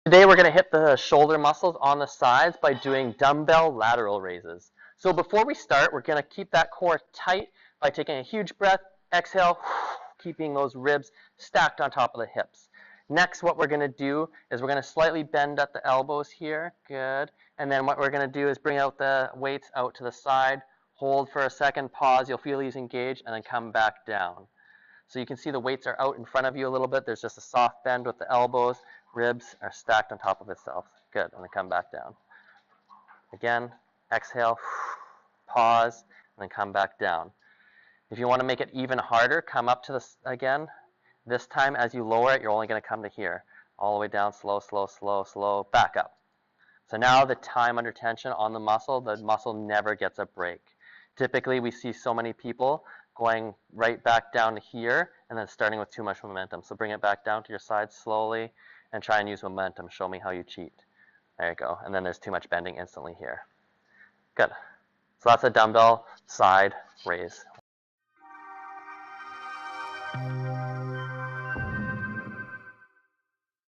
Today we're going to hit the shoulder muscles on the sides by doing dumbbell lateral raises. So before we start, we're going to keep that core tight by taking a huge breath, exhale, keeping those ribs stacked on top of the hips. Next, what we're going to do is we're going to slightly bend at the elbows here. Good. And then what we're going to do is bring out the weights out to the side, hold for a second, pause, you'll feel these engage, and then come back down. So you can see the weights are out in front of you a little bit. There's just a soft bend with the elbows. Ribs are stacked on top of itself. Good. And then come back down. Again, exhale, pause, and then come back down. If you want to make it even harder, come up to this again. This time, as you lower it, you're only going to come to here. All the way down, slow, slow, slow, slow, back up. So now the time under tension on the muscle never gets a break. Typically, we see so many people going right back down to here and then starting with too much momentum. So bring it back down to your side slowly and try and use momentum. Show me how you cheat. There you go. And then there's too much bending instantly here. Good. So that's a dumbbell side raise.